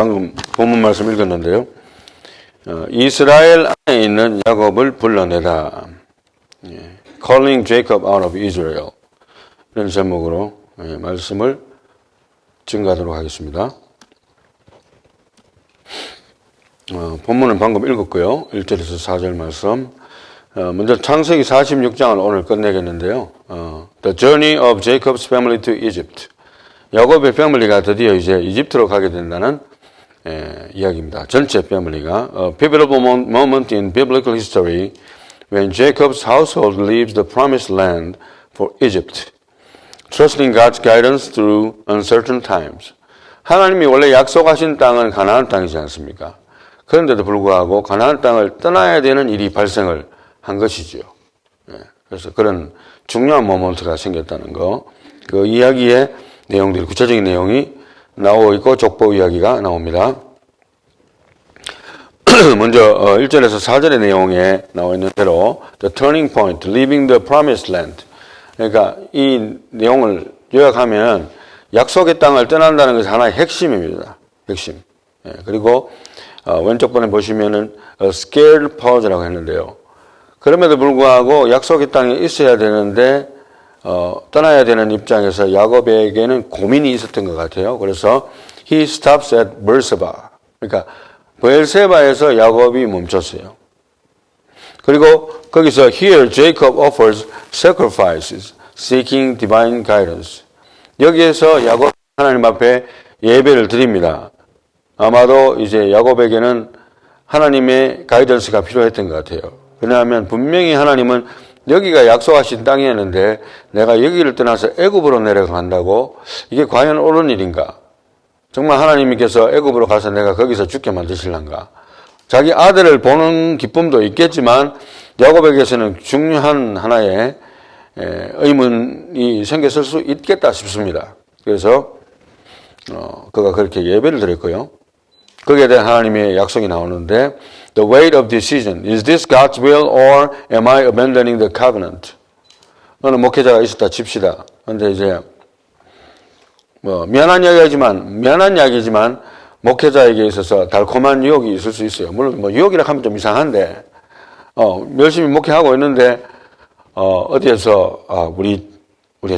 방금 본문 말씀 읽었는데요. 이스라엘 안에 있는 야곱을 불러내다. Calling Jacob out of Israel. 이런 제목으로 말씀을 증가하도록 하겠습니다. 본문은 방금 읽었고요. 1절에서 4절 말씀. 먼저 창세기 46장을 오늘 끝내겠는데요. The journey of Jacob's family to Egypt. 야곱의 패밀리가 드디어 이제 이집트로 가게 된다는 이야기입니다. 전체 패밀리가 A pivotal moment in biblical history when Jacob's household leaves the promised land for Egypt, trusting God's guidance through uncertain times. 하나님이 원래 약속하신 땅은 가나안 땅이지 않습니까? 그런데도 불구하고 가나안 땅을 떠나야 되는 일이 발생을 한 것이지요. 그래서 그런 중요한 모먼트가 생겼다는 거, 그 이야기의 내용들이, 구체적인 내용이 나오고 있고 족보 이야기가 나옵니다. 먼저 1절에서 4절의 내용에 나와 있는 대로 The turning point, leaving the promised land. 그러니까 이 내용을 요약하면 약속의 땅을 떠난다는 것이 하나의 핵심입니다. 핵심. 그리고 왼쪽 번에 보시면은 a scared pause라고 했는데요. 그럼에도 불구하고 약속의 땅에 있어야 되는데 떠나야 되는 입장에서 야곱에게는 고민이 있었던 것 같아요. 그래서 he stops at Beersheba. 그러니까 브엘세바에서 야곱이 멈췄어요. 그리고 거기서 here Jacob offers sacrifices, seeking divine guidance. 여기에서 야곱 하나님 앞에 예배를 드립니다. 아마도 이제 야곱에게는 하나님의 가이던스가 필요했던 것 같아요. 왜냐하면 분명히 하나님은 여기가 약속하신 땅이었는데 내가 여기를 떠나서 애굽으로 내려간다고 이게 과연 옳은 일인가? 정말 하나님께서 애굽으로 가서 내가 거기서 죽게 만드실란가? 자기 아들을 보는 기쁨도 있겠지만 야곱에게서는 중요한 하나의 의문이 생겼을 수 있겠다 싶습니다. 그래서 그가 그렇게 예배를 드렸고요. 거기에 대한 하나님의 약속이 나오는데 The weight of decision. Is this God's will or am I abandoning the covenant? 너는 목회자가 있었다 칩시다. 근데 이제 미안한 이야기지만 목회자에게 있어서 달콤한 유혹이 있을 수 있어요. 물론 유혹이라 하면 좀 이상한데 열심히 목회하고 있는데 어디에서 우리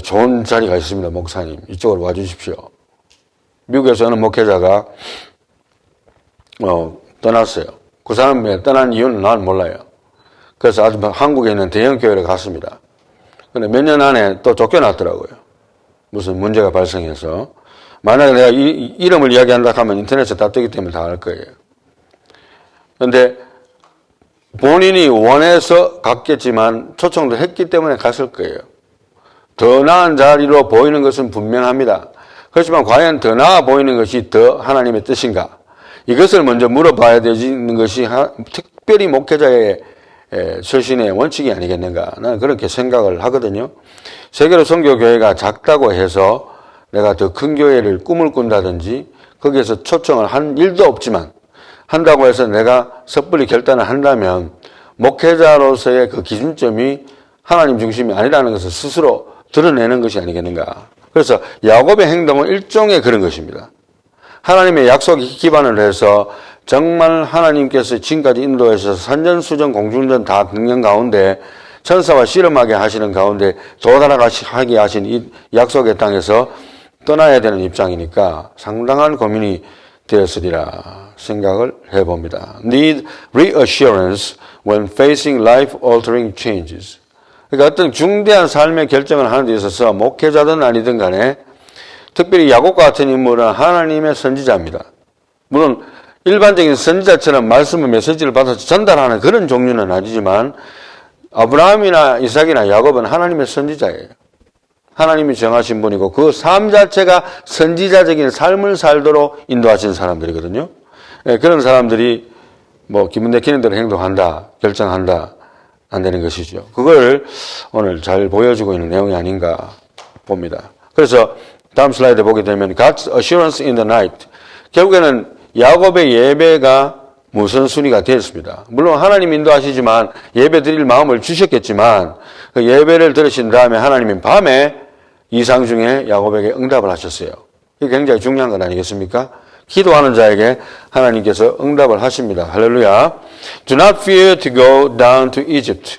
좋은 자리가 있습니다. 목사님 이쪽으로 와주십시오. 미국에서 어느 목회자가 떠났어요. 그 사람이 떠난 이유는 난 몰라요. 그래서 아주 한국에 있는 대형 교회를 갔습니다. 근데 몇 년 안에 또 쫓겨났더라고요. 무슨 문제가 발생해서. 만약에 내가 이름을 이야기한다 하면 인터넷에 다 뜨기 때문에 다 알 거예요. 근데 본인이 원해서 갔겠지만 초청도 했기 때문에 갔을 거예요. 더 나은 자리로 보이는 것은 분명합니다. 그렇지만 과연 더 나아 보이는 것이 더 하나님의 뜻인가? 이것을 먼저 물어봐야 되는 것이 특별히 목회자의 설신의 원칙이 아니겠는가. 나는 그렇게 생각을 하거든요. 세계로 선교교회가 작다고 해서 내가 더 큰 교회를 꿈을 꾼다든지 거기에서 초청을 한 일도 없지만 한다고 해서 내가 섣불리 결단을 한다면 목회자로서의 그 기준점이 하나님 중심이 아니라는 것을 스스로 드러내는 것이 아니겠는가. 그래서 야곱의 행동은 일종의 그런 것입니다. 하나님의 약속에 기반을 해서 정말 하나님께서 지금까지 인도에서 산전수전 공중전 다 경영 가운데 천사와 씨름하게 하시는 가운데 도달하게 하신 이 약속의 땅에서 떠나야 되는 입장이니까 상당한 고민이 되었으리라 생각을 해봅니다. Need reassurance when facing life-altering changes. 그러니까 어떤 중대한 삶의 결정을 하는 데 있어서 목회자든 아니든 간에 특별히 야곱과 같은 인물은 하나님의 선지자입니다. 물론 일반적인 선지자처럼 말씀의 메시지를 받아서 전달하는 그런 종류는 아니지만 아브라함이나 이삭이나 야곱은 하나님의 선지자예요. 하나님이 정하신 분이고 그 삶 자체가 선지자적인 삶을 살도록 인도하신 사람들이거든요. 그런 사람들이 기분 내키는 대로 행동한다, 결정한다, 안 되는 것이죠. 그걸 오늘 잘 보여주고 있는 내용이 아닌가 봅니다. 그래서 다음 슬라이드 보게 되면 God's assurance in the night. 결국에는 야곱의 예배가 우선순위가 되었습니다. 물론 하나님 인도하시지만 예배 드릴 마음을 주셨겠지만 그 예배를 들으신 다음에 하나님은 밤에 이상 중에 야곱에게 응답을 하셨어요. 이게 굉장히 중요한 건 아니겠습니까? 기도하는 자에게 하나님께서 응답을 하십니다. 할렐루야. Do not fear to go down to Egypt.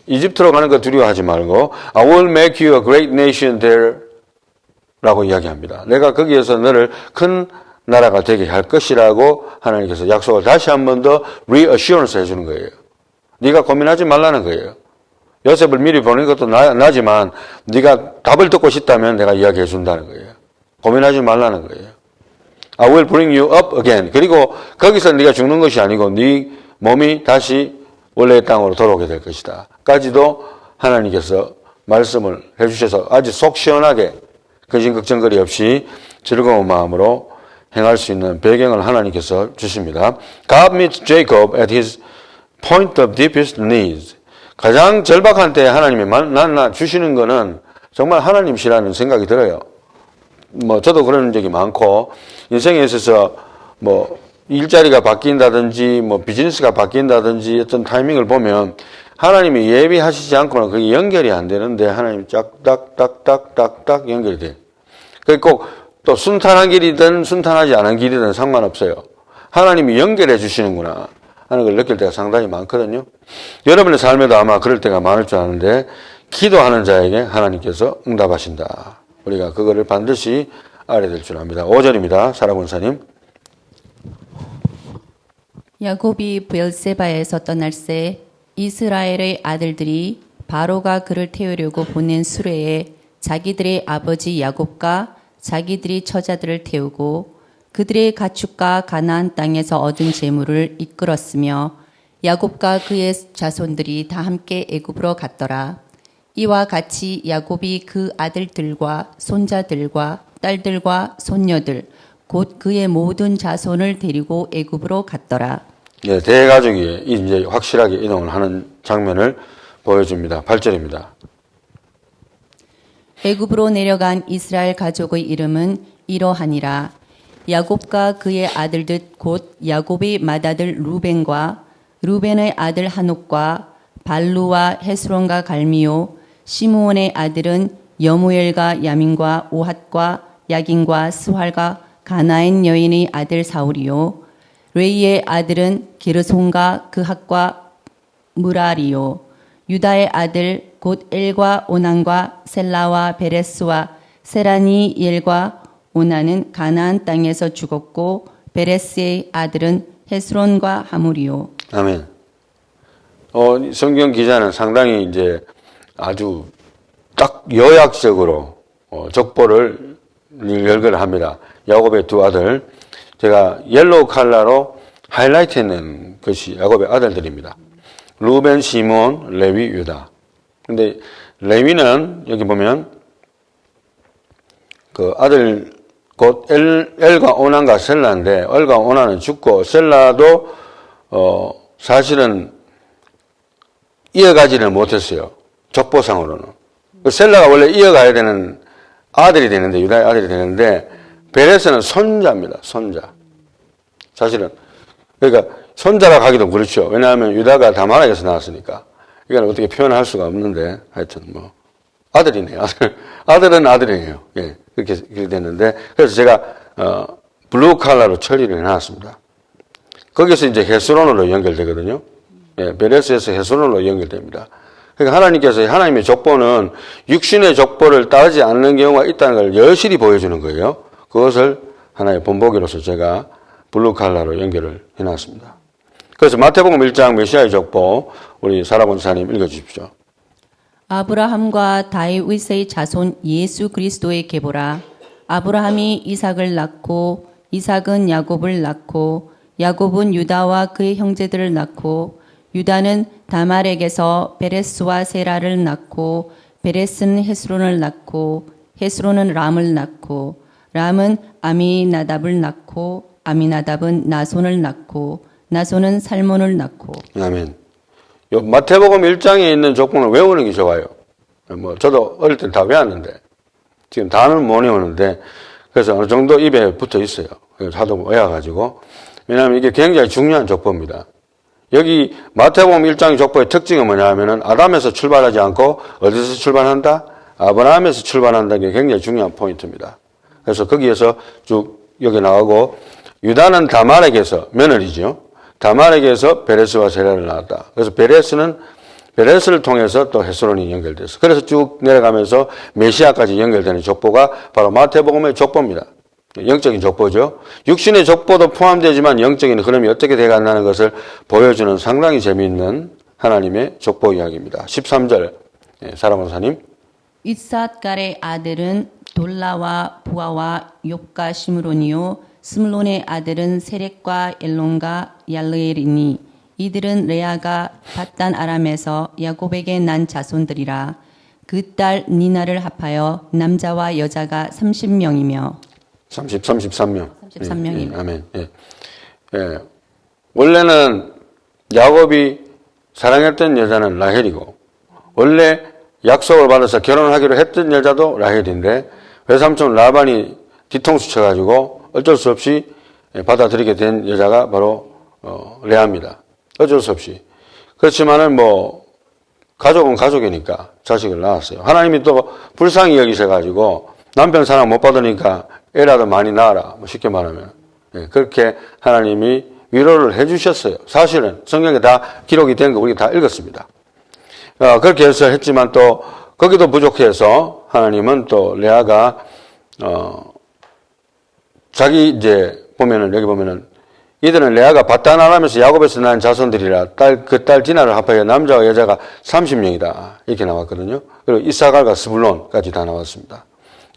이집트로 가는 거 두려워하지 말고 I will make you a great nation there 라고 이야기합니다. 내가 거기에서 너를 큰 나라가 되게 할 것이라고 하나님께서 약속을 다시 한 번 더 reassurance 해주는 거예요. 네가 고민하지 말라는 거예요. 요셉을 미리 보는 것도 나지만 네가 답을 듣고 싶다면 내가 이야기해 준다는 거예요. 고민하지 말라는 거예요. I will bring you up again. 그리고 거기서 네가 죽는 것이 아니고 네 몸이 다시 원래의 땅으로 돌아오게 될 것이다. 까지도 하나님께서 말씀을 해주셔서 아주 속 시원하게 근심 걱정거리 없이 즐거운 마음으로 행할 수 있는 배경을 하나님께서 주십니다. God meets Jacob at his point of deepest needs. 가장 절박한 때에 하나님이 만나 주시는 거는 정말 하나님이시라는 생각이 들어요. 저도 그런 적이 많고, 인생에 있어서 일자리가 바뀐다든지, 비즈니스가 바뀐다든지 어떤 타이밍을 보면 하나님이 예비하시지 않고는 그게 연결이 안 되는데 하나님이 짝딱딱딱딱딱 연결이 돼요. 그게 꼭 또 순탄한 길이든 순탄하지 않은 길이든 상관없어요. 하나님이 연결해 주시는구나 하는 걸 느낄 때가 상당히 많거든요. 여러분의 삶에도 아마 그럴 때가 많을 줄 아는데 기도하는 자에게 하나님께서 응답하신다. 우리가 그거를 반드시 알아야 될 줄 압니다. 5절입니다. 사라 권사님. 야곱이 브엘세바에서 떠날새 이스라엘의 아들들이 바로가 그를 태우려고 보낸 수레에 자기들의 아버지 야곱과 자기들이 처자들을 태우고 그들의 가축과 가나안 땅에서 얻은 재물을 이끌었으며 야곱과 그의 자손들이 다 함께 애굽으로 갔더라. 이와 같이 야곱이 그 아들들과 손자들과 딸들과 손녀들 곧 그의 모든 자손을 데리고 애굽으로 갔더라. 네, 대가족이 이제 확실하게 이동을 하는 장면을 보여줍니다. 8절입니다. 애굽으로 내려간 이스라엘 가족의 이름은 이러하니라. 야곱과 그의 아들들 곧 야곱의 맏아들 루벤과 루벤의 아들 한옥과 발루와 헤스론과 갈미오 시므온의 아들은 여무엘과 야민과 오핫과 야긴과 스활과 가나엔 여인의 아들 사울이요 레이의 아들은 게르손과 그핫과 무라리요 유다의 아들 곧 엘과 오난과 셀라와 베레스와 세라니 엘과 오난은 가나안 땅에서 죽었고 베레스의 아들은 헤스론과 하물이요. 아멘. 성경 기자는 상당히 이제 아주 딱 요약적으로 족보를 열거를 합니다. 야곱의 두 아들. 제가 옐로우 칼라로 하이라이트 했는 것이 야곱의 아들들입니다. 루벤, 시몬, 레위, 유다. 근데 레위는 여기 보면 그 아들 곧 엘과 오난과 셀라인데 엘과 오난은 죽고 셀라도 사실은 이어가지는 못했어요. 족보상으로는. 셀라가 원래 이어가야 되는 아들이 되는데 유다의 아들이 되는데 베레스는 손자입니다. 손자. 사실은 그러니까 손자라고 하기도 그렇죠. 왜냐하면 유다가 다마락에서 나왔으니까. 이건 어떻게 표현할 수가 없는데 하여튼 아들이네요. 아들은 아들이에요. 예, 그렇게 됐는데 그래서 제가 블루 칼라로 처리를 해놨습니다. 거기서 이제 헤스론으로 연결되거든요. 예, 베레스에서 헤스론으로 연결됩니다. 그러니까 하나님께서 하나님의 족보는 육신의 족보를 따르지 않는 경우가 있다는 걸 여실히 보여주는 거예요. 그것을 하나의 본보기로서 제가 블루 칼라로 연결을 해놨습니다. 그래서 마태복음 1장 메시아의 족보 우리 사라 권사님 읽어주십시오. 아브라함과 다윗의 자손 예수 그리스도의 계보라. 아브라함이 이삭을 낳고 이삭은 야곱을 낳고 야곱은 유다와 그의 형제들을 낳고 유다는 다말에게서 베레스와 세라를 낳고 베레스는 헤스론을 낳고 헤스론은 람을 낳고 람은 아미나답을 낳고 아미나답은 나손을 낳고 나손은 살몬을 낳고. 아멘. 마태복음 1장에 있는 족보는 외우는 게 좋아요. 저도 어릴 때 다 외웠는데 지금 다는 못 외우는데 그래서 어느 정도 입에 붙어 있어요. 그래서 하도 외워가지고. 왜냐하면 이게 굉장히 중요한 족보입니다. 여기 마태복음 1장의 족보의 특징은 뭐냐 하면은 아담에서 출발하지 않고 어디서 출발한다? 아브라함에서 출발한다는 게 굉장히 중요한 포인트입니다. 그래서 거기에서 쭉 여기 나가고 유다는 다말에게서 며느리죠. 다말에게서 베레스와 세라를 낳았다. 그래서 베레스를 통해서 또 헤스론이 연결됐어. 그래서 쭉 내려가면서 메시아까지 연결되는 족보가 바로 마태복음의 족보입니다. 영적인 족보죠. 육신의 족보도 포함되지만 영적인 흐름이 어떻게 돼간다는 것을 보여주는 상당히 재미있는 하나님의 족보 이야기입니다. 13절 사라모사님. 이삿갈의 아들은 돌라와 부아와 욥과 시므론이요 스물론의 아들은 세렉과 엘론과 얄르엘이니 이들은 레아가 바단 아람에서 야곱에게 난 자손들이라. 그 딸 니나를 합하여 남자와 여자가 30명이며 33명. 33명이며 아멘. 원래는 야곱이 사랑했던 여자는 라헬이고 원래 약속을 받아서 결혼하기로 했던 여자도 라헬인데 외삼촌 라반이 뒤통수 쳐가지고 어쩔 수 없이 받아들이게 된 여자가 바로 레아입니다. 어쩔 수 없이. 그렇지만은 가족은 가족이니까 자식을 낳았어요. 하나님이 또 불쌍히 여기셔가지고 남편 사랑 못 받으니까 애라도 많이 낳아라. 쉽게 말하면. 그렇게 하나님이 위로를 해주셨어요. 사실은 성경에 다 기록이 된 거 우리가 다 읽었습니다. 그렇게 해서 했지만 또 거기도 부족해서 하나님은 또 레아가 자기 여기 보면은 이들은 레아가 바단 아람에서 야곱에서 난 자손들이라 그 딸 디나를 합하여 남자와 여자가 30명이다. 이렇게 나왔거든요. 그리고 이사갈과 스불론까지 다 나왔습니다.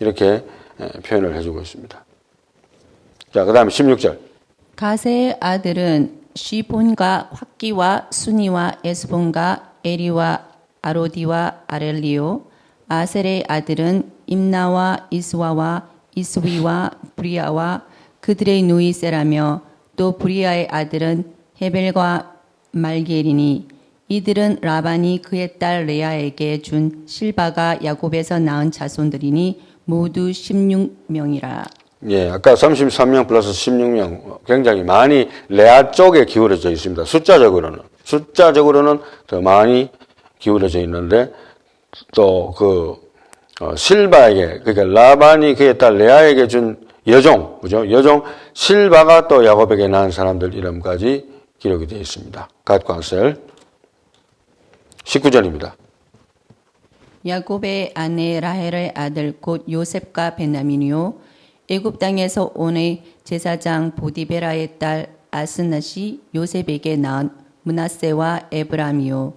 이렇게 표현을 해주고 있습니다. 자, 그 다음에 16절. 가세의 아들은 시본과 확기와 수니와 에스본과 에리와 아로디와 아렐리오. 아셀의 아들은 임나와 이스와와 이스위와 브리아와 그들의 누이 세라며 또 브리아의 아들은 헤벨과 말게리니 이들은 라반이 그의 딸 레아에게 준 실바가 야곱에서 낳은 자손들이니 모두 16명이라. 예, 아까 33명 플러스 16명 굉장히 많이 레아 쪽에 기울어져 있습니다. 숫자적으로는 더 많이 기울어져 있는데 또 실바에게 그러니까 라반이 그의 딸 레아에게 준 여종, 그죠? 여종 실바가 또 야곱에게 낳은 사람들 이름까지 기록이 되어 있습니다. 갓광셀 19절입니다. 야곱의 아내 라헬의 아들 곧 요셉과 베냐민이요 애굽 땅에서 온 제사장 보디베라의 딸 아스낫이 요셉에게 낳은 므낫세와 에브람이요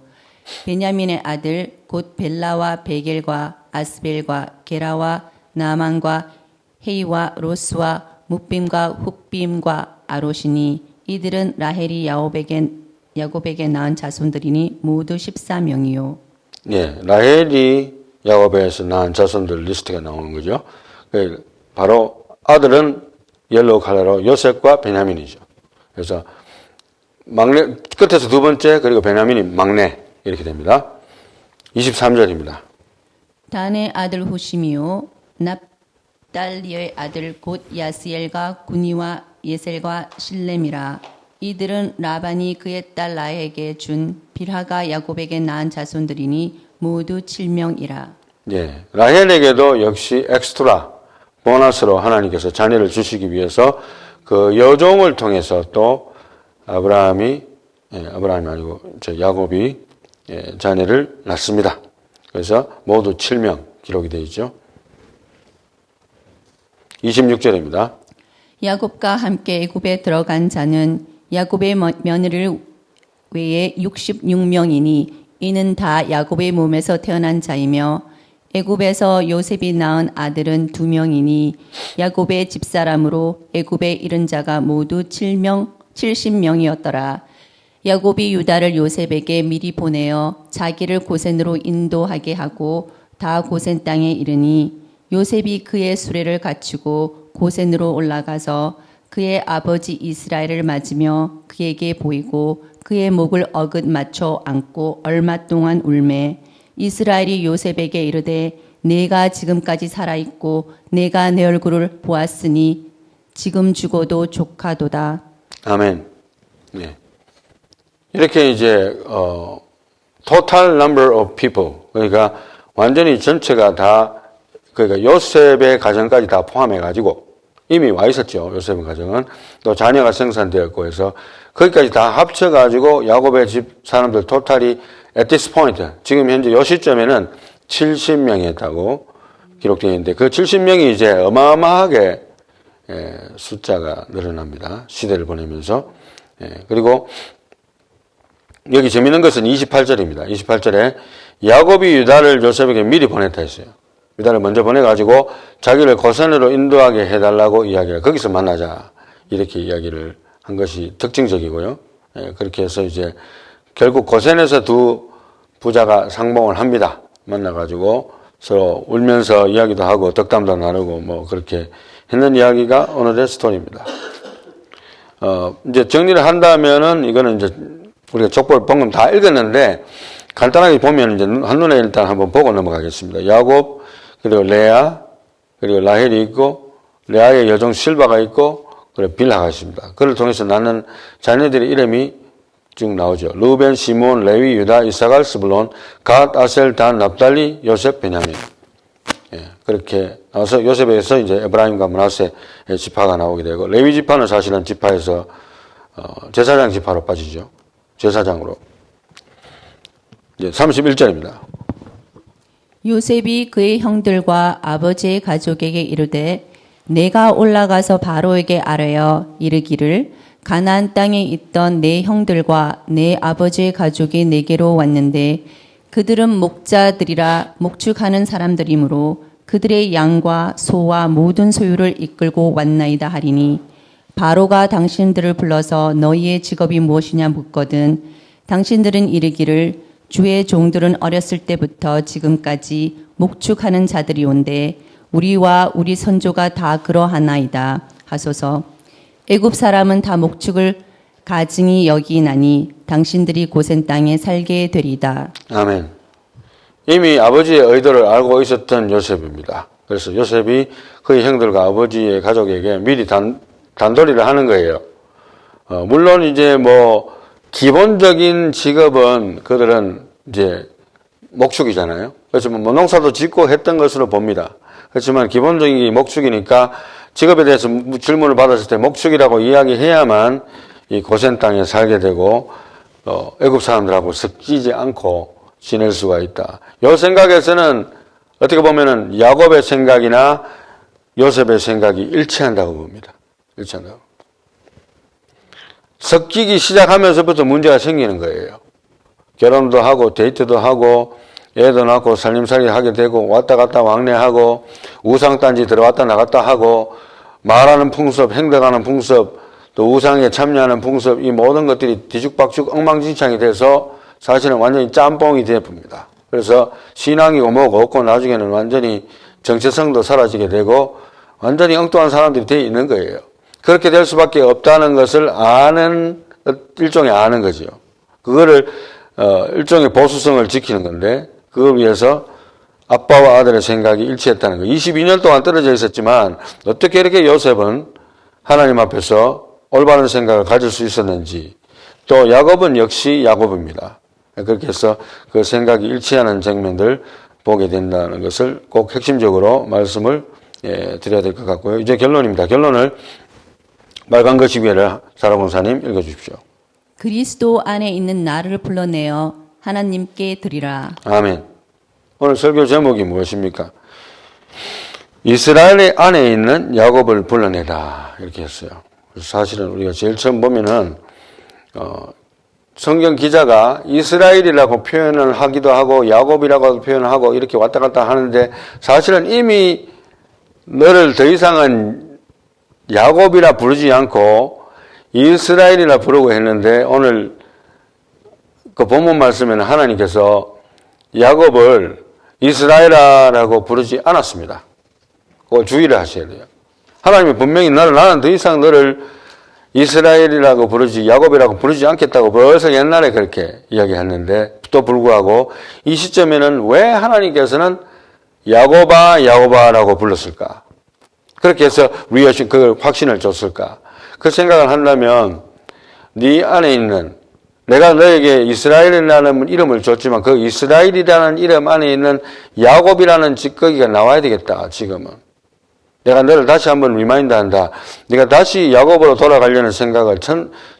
베냐민의 아들 곧 벨라와 베겔과 아스벨과 게라와 나만과 헤이와 로스와 뭇빔과 훗빔과 아롯이니 이들은 라헬이 야곱에게 낳은 자손들이니 모두 14명이요. 예, 라헬이 야곱에서 낳은 자손들 리스트가 나오는 거죠. 바로 아들은 옐로우 칼라로 요셉과 베냐민이죠. 그래서 막내 끝에서 두 번째 그리고 베냐민이 막내 이렇게 됩니다. 23절입니다. 단의 아들 후심이요 납달리의 아들 곧 야스엘과 구니와 예셀과 실렘이라. 이들은 라반이 그의 딸 라에게 준 빌하가 야곱에게 낳은 자손들이니 모두 7명이라. 예, 라헬에게도 역시 엑스트라 보너스로 하나님께서 자녀를 주시기 위해서 그 여종을 통해서 또 야곱이 자녀를 낳습니다. 그래서 모두 7명 기록이 되어 있죠. 26절입니다. 야곱과 함께 애굽에 들어간 자는 야곱의 며느리를 외에 66명이니 이는 다 야곱의 몸에서 태어난 자이며 애굽에서 요셉이 낳은 아들은 2명이니 야곱의 집사람으로 애굽에 이른 자가 모두 70명이었더라. 야곱이 유다를 요셉에게 미리 보내어 자기를 고센으로 인도하게 하고 다 고센 땅에 이르니 요셉이 그의 수레를 갖추고 고센으로 올라가서 그의 아버지 이스라엘을 맞으며 그에게 보이고 그의 목을 어긋 맞춰 안고 얼마 동안 울매 이스라엘이 요셉에게 이르되 내가 지금까지 살아있고 내가 내 얼굴을 보았으니 지금 죽어도 족하도다. 아멘. 네. 이렇게 이제 total number of people 그러니까 완전히 전체가 다 그러니까 요셉의 가정까지 다 포함해 가지고 이미 와 있었죠. 요셉의 가정은. 또 자녀가 생산되었고 해서 거기까지 다 합쳐가지고 야곱의 집 사람들 토탈이 at this point, 지금 현재 요 시점에는 70명이었다고 기록되어 있는데 그 70명이 이제 어마어마하게 숫자가 늘어납니다. 시대를 보내면서. 그리고 여기 재밌는 것은 28절입니다. 28절에 야곱이 유다를 요셉에게 미리 보냈다 했어요. 유다를 먼저 보내가지고 자기를 고센으로 인도하게 해달라고 이야기를 거기서 만나자 이렇게 이야기를 한 것이 특징적이고요. 그렇게 해서 이제 결국 고센에서 두 부자가 상봉을 합니다. 만나가지고 서로 울면서 이야기도 하고 덕담도 나누고 뭐 그렇게 했는 이야기가 오늘의 스토리입니다. 이제 정리를 한다면은 이거는 이제 우리가 족보를 방금 다 읽었는데 간단하게 보면 이제 한눈에 일단 한번 보고 넘어가겠습니다. 야곱, 그리고 레아, 그리고 라헬이 있고 레아의 여종 실바가 있고 그리고 빌하가 있습니다. 그를 통해서 낳는 자녀들의 이름이 쭉 나오죠. 루벤, 시몬, 레위, 유다, 이사갈, 스불론, 갓, 아셀, 단, 납달리, 요셉, 베냐민. 그렇게 나와서 요셉에서 이제 에브라임과 므낫세 지파가 나오게 되고 레위 지파는 사실은 지파에서 제사장 지파로 빠지죠. 제사장으로. 이제 31절입니다. 요셉이 그의 형들과 아버지의 가족에게 이르되 내가 올라가서 바로에게 아뢰어 이르기를 가나안 땅에 있던 내 형들과 내 아버지의 가족이 내게로 왔는데 그들은 목자들이라 목축하는 사람들이므로 그들의 양과 소와 모든 소유를 이끌고 왔나이다 하리니 바로가 당신들을 불러서 너희의 직업이 무엇이냐 묻거든 당신들은 이르기를 주의 종들은 어렸을 때부터 지금까지 목축하는 자들이온데 우리와 우리 선조가 다 그러하나이다 하소서. 애굽 사람은 다 목축을 가증히 여기나니 당신들이 고센 땅에 살게 되리다. 아멘. 이미 아버지의 의도를 알고 있었던 요셉입니다. 그래서 요셉이 그의 형들과 아버지의 가족에게 미리 단도리를 하는 거예요. 물론 이제 뭐 기본적인 직업은 그들은 이제 목축이잖아요. 그래서 뭐 농사도 짓고 했던 것으로 봅니다. 그렇지만 기본적인 목축이니까 직업에 대해서 질문을 받았을 때 목축이라고 이야기해야만 이 고센 땅에 살게 되고 애굽 사람들하고 섞이지 않고 지낼 수가 있다. 요 생각에서는 어떻게 보면은 야곱의 생각이나 요셉의 생각이 일치한다고 봅니다. 일치한다고. 섞이기 시작하면서부터 문제가 생기는 거예요. 결혼도 하고 데이트도 하고 애도 낳고 살림살이 하게 되고 왔다 갔다 왕래하고 우상단지 들어왔다 나갔다 하고 말하는 풍습, 행동하는 풍습, 또 우상에 참여하는 풍습 이 모든 것들이 뒤죽박죽 엉망진창이 돼서 사실은 완전히 짬뽕이 되어봅니다. 그래서 신앙이고 뭐고 없고 나중에는 완전히 정체성도 사라지게 되고 완전히 엉뚱한 사람들이 되어 있는 거예요. 그렇게 될 수밖에 없다는 것을 아는 일종의 아는 거죠. 그거를 일종의 보수성을 지키는 건데 그걸 위해서 아빠와 아들의 생각이 일치했다는 거. 22년 동안 떨어져 있었지만 어떻게 이렇게 요셉은 하나님 앞에서 올바른 생각을 가질 수 있었는지 또 야곱은 역시 야곱입니다. 그렇게 해서 그 생각이 일치하는 장면들 보게 된다는 것을 꼭 핵심적으로 말씀을 드려야 될 것 같고요. 이제 결론입니다. 결론을 말간 것이 위에를 사라본사님 읽어주십시오. 그리스도 안에 있는 나를 불러내어 하나님께 드리라. 아멘. 오늘 설교 제목이 무엇입니까? 이스라엘 안에 있는 야곱을 불러내다 이렇게 했어요. 그래서 사실은 우리가 제일 처음 보면은 성경 기자가 이스라엘이라고 표현을 하기도 하고 야곱이라고 표현을 하고 이렇게 왔다 갔다 하는데 사실은 이미 너를 더 이상은 야곱이라 부르지 않고 이스라엘이라 부르고 했는데 오늘 그 본문 말씀에는 하나님께서 야곱을 이스라엘이라고 부르지 않았습니다. 그걸 주의를 하셔야 돼요. 하나님이 분명히 나는 더 이상 너를 이스라엘이라고 부르지 야곱이라고 부르지 않겠다고 벌써 옛날에 그렇게 이야기했는데 또 불구하고 이 시점에는 왜 하나님께서는 야곱아라고 불렀을까? 그렇게 해서 그 확신을 줬을까? 그 생각을 한다면 네 안에 있는 내가 너에게 이스라엘이라는 이름을 줬지만 그 이스라엘이라는 이름 안에 있는 야곱이라는 찌꺼기가 나와야 되겠다. 지금은 내가 너를 다시 한번 리마인드 한다. 네가 다시 야곱으로 돌아가려는 생각을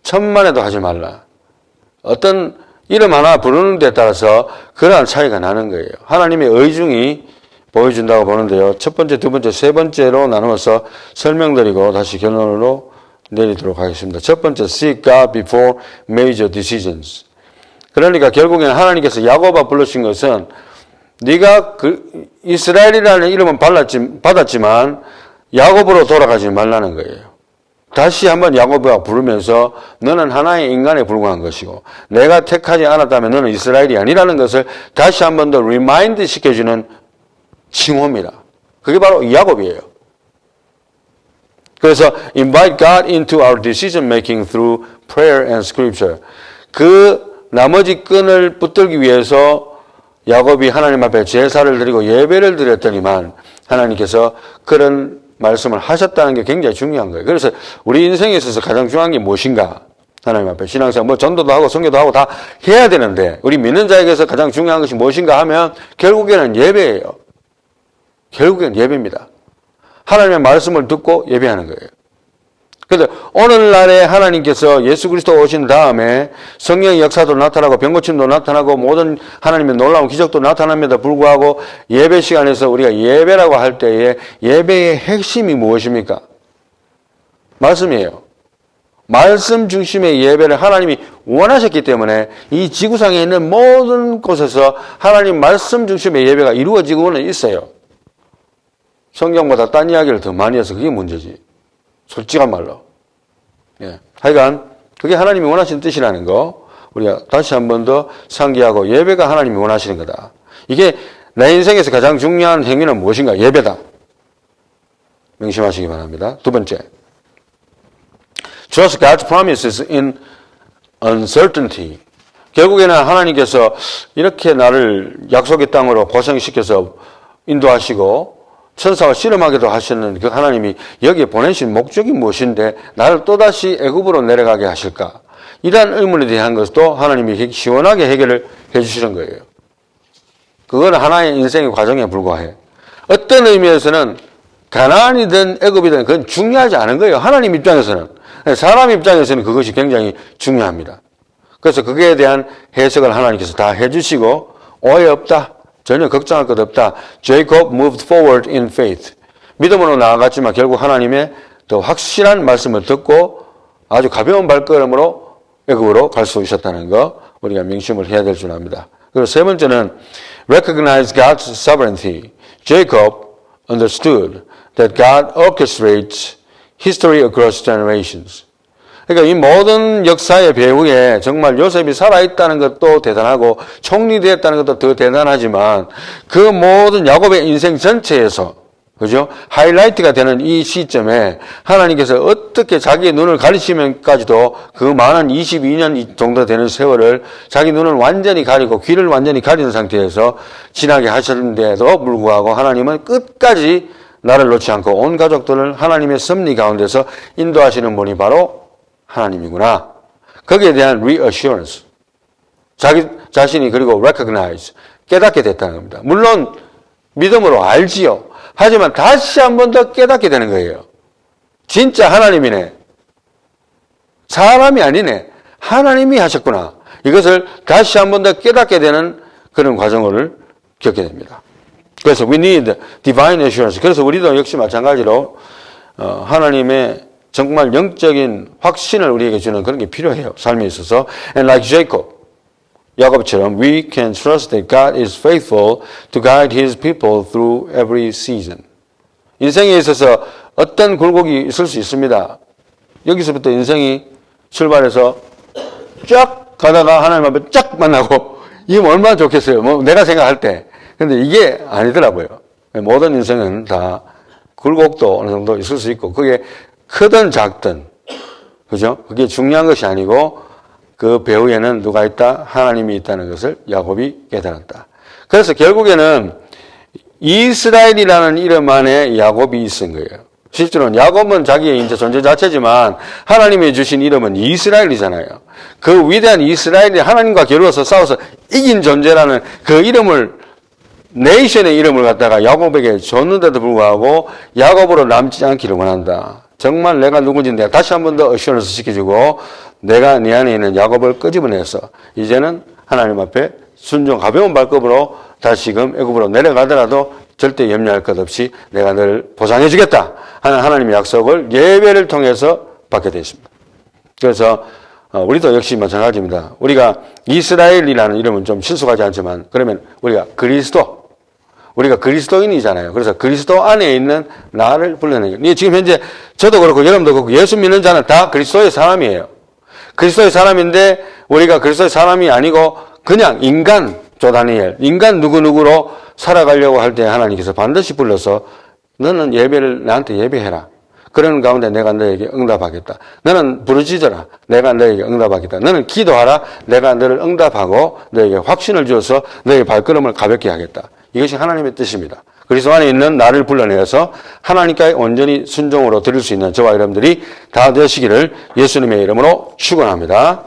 천만에도 하지 말라. 어떤 이름 하나 부르는 데 따라서 그러한 차이가 나는 거예요. 하나님의 의중이 보여준다고 보는데요. 첫 번째, 두 번째, 세 번째로 나누어서 설명드리고 다시 결론으로 내리도록 하겠습니다. 첫 번째, seek God before major decisions. 그러니까 결국에는 하나님께서 야곱아 부르신 것은 네가 이스라엘이라는 이름은 받았지만 야곱으로 돌아가지 말라는 거예요. 다시 한번 야곱아 부르면서 너는 하나의 인간에 불과한 것이고 내가 택하지 않았다면 너는 이스라엘이 아니라는 것을 다시 한번 더 리마인드 시켜주는 칭호입니다. 그게 바로 야곱이에요. 그래서 invite God into our decision making through prayer and scripture. 그 나머지 끈을 붙들기 위해서 야곱이 하나님 앞에 제사를 드리고 예배를 드렸더니만 하나님께서 그런 말씀을 하셨다는 게 굉장히 중요한 거예요. 그래서 우리 인생에 있어서 가장 중요한 게 무엇인가? 하나님 앞에 신앙생활 전도도 하고 선교도 하고 다 해야 되는데 우리 믿는 자에게서 가장 중요한 것이 무엇인가 하면 결국에는 예배예요. 결국엔 예배입니다. 하나님의 말씀을 듣고 예배하는 거예요. 그런데 오늘날에 하나님께서 예수 그리스도 오신 다음에 성령의 역사도 나타나고 병고침도 나타나고 모든 하나님의 놀라운 기적도 나타납니다. 불구하고 예배 시간에서 우리가 예배라고 할 때에 예배의 핵심이 무엇입니까? 말씀이에요. 말씀 중심의 예배를 하나님이 원하셨기 때문에 이 지구상에 있는 모든 곳에서 하나님 말씀 중심의 예배가 이루어지고는 있어요. 성경보다 딴 이야기를 더 많이 해서 그게 문제지. 솔직한 말로. 예. 하여간 그게 하나님이 원하시는 뜻이라는 거 우리가 다시 한 번 더 상기하고 예배가 하나님이 원하시는 거다. 이게 내 인생에서 가장 중요한 행위는 무엇인가? 예배다. 명심하시기 바랍니다. 두 번째. Trust God's promises in uncertainty. 결국에는 하나님께서 이렇게 나를 약속의 땅으로 고생시켜서 인도하시고 천사와 실험하기도 하시는 그 하나님이 여기에 보내신 목적이 무엇인데 나를 또다시 애굽으로 내려가게 하실까? 이러한 의문에 대한 것도 하나님이 시원하게 해결을 해주시는 거예요. 그건 하나의 인생의 과정에 불과해. 어떤 의미에서는 가나안이든 애굽이든 그건 중요하지 않은 거예요. 하나님 입장에서는. 사람 입장에서는 그것이 굉장히 중요합니다. 그래서 그거에 대한 해석을 하나님께서 다 해주시고 오해 없다. 전혀 걱정할 것 없다. Jacob moved forward in faith. 믿음으로 나아갔지만 결국 하나님의 더 확실한 말씀을 듣고 아주 가벼운 발걸음으로 애굽으로 갈 수 있었다는 거 우리가 명심을 해야 될 줄 압니다. 그리고 세 번째는 recognize God's sovereignty. Jacob understood that God orchestrates history across generations. 그러니까 이 모든 역사의 배후에 정말 요셉이 살아있다는 것도 대단하고 총리되었다는 것도 더 대단하지만 그 모든 야곱의 인생 전체에서 그죠? 하이라이트가 되는 이 시점에 하나님께서 어떻게 자기의 눈을 가리시면까지도 그 많은 22년 정도 되는 세월을 자기 눈을 완전히 가리고 귀를 완전히 가리는 상태에서 지나게 하셨는데도 불구하고 하나님은 끝까지 나를 놓지 않고 온 가족들을 하나님의 섭리 가운데서 인도하시는 분이 바로 하나님이구나. 거기에 대한 reassurance. 자기 자신이 그리고 recognize. 깨닫게 됐다는 겁니다. 물론 믿음으로 알지요. 하지만 다시 한 번 더 깨닫게 되는 거예요. 진짜 하나님이네. 사람이 아니네. 하나님이 하셨구나. 이것을 다시 한 번 더 깨닫게 되는 그런 과정을 겪게 됩니다. 그래서 we need divine assurance. 그래서 우리도 역시 마찬가지로 하나님의 정말 영적인 확신을 우리에게 주는 그런 게 필요해요. 삶에 있어서. And like Jacob, 야곱처럼 we can trust that God is faithful to guide His people through every season. 인생에 있어서 어떤 굴곡이 있을 수 있습니다. 여기서부터 인생이 출발해서 쫙 가다가 하나님 앞에 쫙 만나고 이게 얼마나 좋겠어요. 뭐 내가 생각할 때. 근데 이게 아니더라고요. 모든 인생은 다 굴곡도 어느 정도 있을 수 있고 그게 크든 작든 그죠? 그게 중요한 것이 아니고 그 배후에는 누가 있다? 하나님이 있다는 것을 야곱이 깨달았다. 그래서 결국에는 이스라엘이라는 이름 안에 야곱이 있은 거예요. 실제로는 야곱은 자기의 이제 존재 자체지만 하나님이 주신 이름은 이스라엘이잖아요. 그 위대한 이스라엘이 하나님과 겨루어서 싸워서 이긴 존재라는 그 이름을 네이션의 이름을 갖다가 야곱에게 줬는데도 불구하고 야곱으로 남지 않기를 원한다. 정말 내가 누군지 내가 다시 한 번 더 어시런스 시켜주고 내가 네 안에 있는 야곱을 끄집어내서 이제는 하나님 앞에 순종 가벼운 발급으로 다시금 애굽으로 내려가더라도 절대 염려할 것 없이 내가 너를 보상해 주겠다 하는 하나님의 약속을 예배를 통해서 받게 되어 있습니다. 그래서 우리도 역시 마찬가지입니다. 우리가 이스라엘이라는 이름은 좀 친숙하지 않지만 그러면 우리가 그리스도인이잖아요. 그래서 그리스도 안에 있는 나를 불러내는 거예요. 지금 현재 저도 그렇고 여러분도 그렇고 예수 믿는 자는 다 그리스도의 사람이에요. 그리스도의 사람인데 우리가 그리스도의 사람이 아니고 그냥 인간 조다니엘, 인간 누구누구로 살아가려고 할 때 하나님께서 반드시 불러서 너는 예배를 나한테 예배해라. 그런 가운데 내가 너에게 응답하겠다. 너는 부르짖어라. 내가 너에게 응답하겠다. 너는 기도하라. 내가 너를 응답하고 너에게 확신을 주어서 너의 발걸음을 가볍게 하겠다. 이것이 하나님의 뜻입니다. 그리스도 안에 있는 나를 불러내어서 하나님께 온전히 순종으로 드릴 수 있는 저와 여러분들이 다 되시기를 예수님의 이름으로 축원합니다.